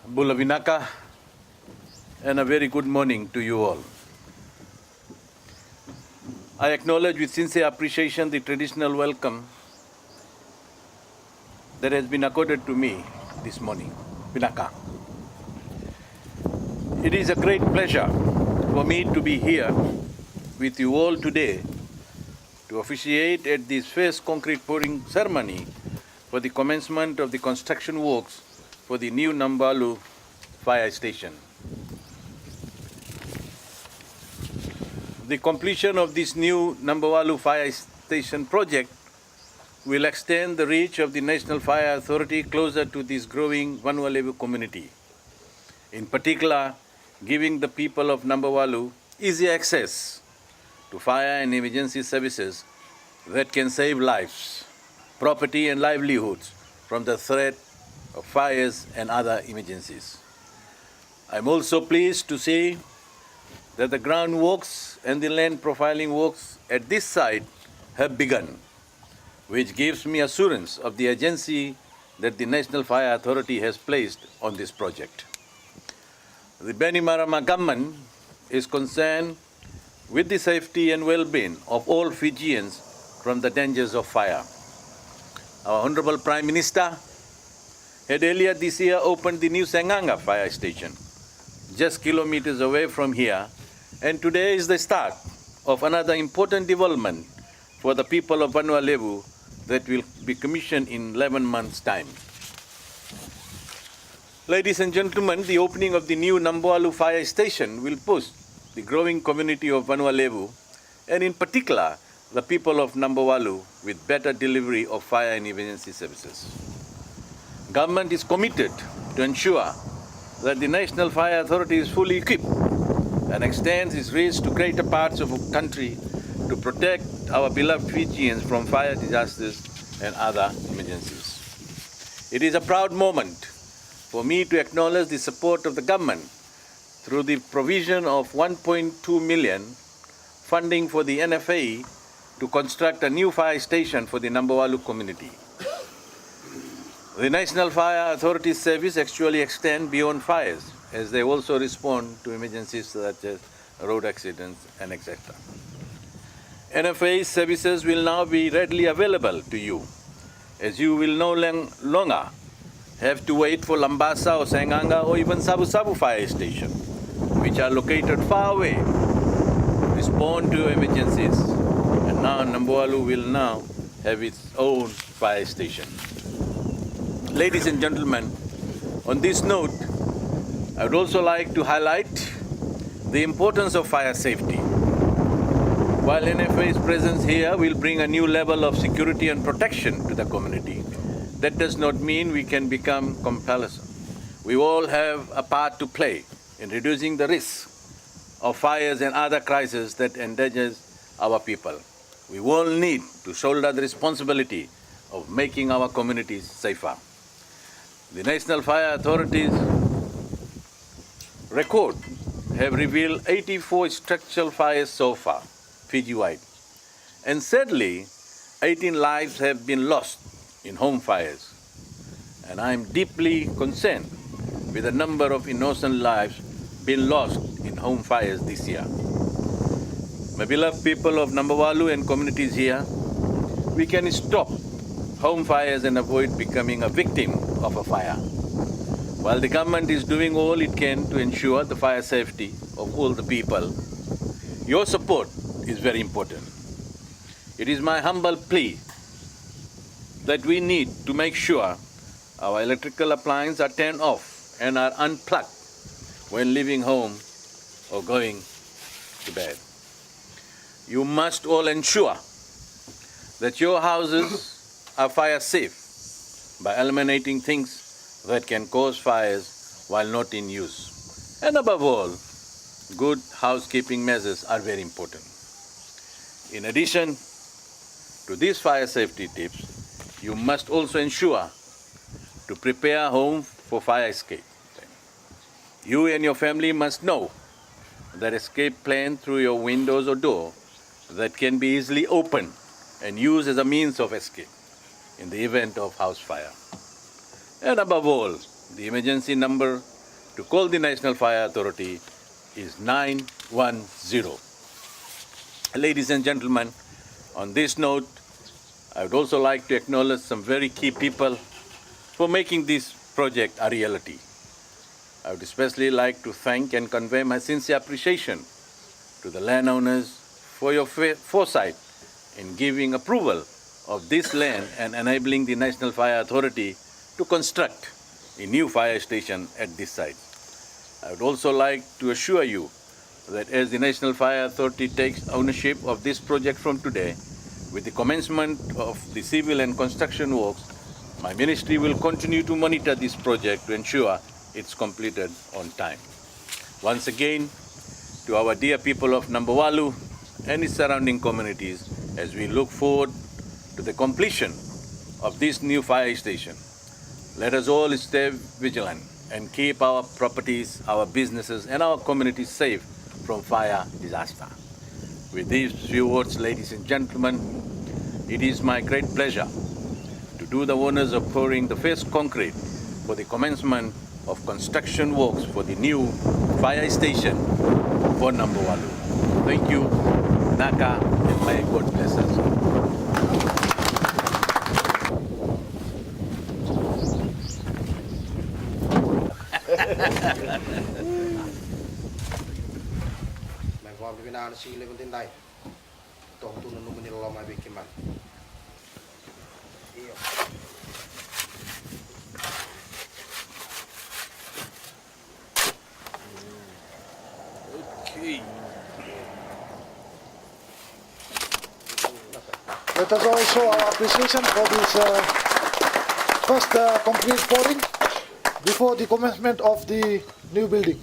Bulavinaka, and a very good morning to you all. I acknowledge with sincere appreciation the traditional welcome that has been accorded to me this morning, Vinaka. It is a great pleasure for me to be here with you all today to officiate at this first concrete pouring ceremony for the commencement of the construction works for the new Nabouwalu Fire Station. The completion of this new Nabouwalu Fire Station project will extend the reach of the National Fire Authority closer to this growing Vanuatu community. In particular, giving the people of Nabouwalu easy access to fire and emergency services that can save lives, property and livelihoods from the threat of fires and other emergencies. I'm also pleased to say that the groundworks and the land profiling works at this site have begun, which gives me assurance of the urgency that the National Fire Authority has placed on this project. The Bainimarama government is concerned with the safety and well-being of all Fijians from the dangers of fire. Our Honorable Prime Minister had earlier this year opened the new Sanganga Fire Station, just kilometers away from here, and today is the start of another important development for the people of Vanuatu that will be commissioned in 11 months' time. Ladies and gentlemen, the opening of the new Nabouwalu Fire Station will boost the growing community of Vanuatu, and in particular, the people of Nabouwalu with better delivery of fire and emergency services. Government is committed to ensure that the National Fire Authority is fully equipped and extends its reach to greater parts of the country to protect our beloved Fijians from fire disasters and other emergencies. It is a proud moment for me to acknowledge the support of the government through the provision of 1.2 million funding for the NFA to construct a new fire station for the Nabouwalu community. The National Fire Authority service actually extend beyond fires, as they also respond to emergencies such as road accidents and etc. NFA services will now be readily available to you, as you will no longer have to wait for Lambasa or Sanganga or even Sabu Sabu Fire Station, which are located far away, to respond to emergencies. And now Nabouwalu will now have its own fire station. Ladies and gentlemen, on this note, I would also like to highlight the importance of fire safety. While NFA's presence here will bring a new level of security and protection to the community, that does not mean we can become complacent. We all have a part to play in reducing the risk of fires and other crises that endangers our people. We all need to shoulder the responsibility of making our communities safer. The National Fire Authority's record have revealed 84 structural fires so far, Fiji-wide. And sadly, 18 lives have been lost in home fires. And I am deeply concerned with the number of innocent lives being lost in home fires this year. My beloved people of Nabouwalu and communities here, we can stop home fires and avoid becoming a victim of a fire. While the government is doing all it can to ensure the fire safety of all the people, your support is very important. It is my humble plea that we need to make sure our electrical appliances are turned off and are unplugged when leaving home or going to bed. You must all ensure that your houses are fire safe by eliminating things that can cause fires while not in use. And above all, good housekeeping measures are very important. In addition to these fire safety tips, you must also ensure to prepare home for fire escape. You and your family must know that escape plan through your windows or door that can be easily opened and used as a means of escape in the event of house fire. And above all, the emergency number to call the National Fire Authority is 910. Ladies and gentlemen, on this note, I would also like to acknowledge some very key people for making this project a reality. I would especially like to thank and convey my sincere appreciation to the landowners for your foresight in giving approval of this land and enabling the National Fire Authority to construct a new fire station at this site. I would also like to assure you that as the National Fire Authority takes ownership of this project from today, with the commencement of the civil and construction works, my ministry will continue to monitor this project to ensure it's completed on time. Once again, to our dear people of Nabouwalu and its surrounding communities, as we look forward to the completion of this new fire station, let us all stay vigilant and keep our properties, our businesses, and our communities safe from fire disaster. With these few words, ladies and gentlemen, it is my great pleasure to do the honors of pouring the first concrete for the commencement of construction works for the new fire station for Nabouwalu. Thank you, Naka, and may God bless us. Mayความเป็นอาชีพเลยคนที่ใดต้องตุนนุ่มนี่เราไม่ไปกินมัน Okay. Let us all show our appreciation for this first complete pouring before the commencement of the new building.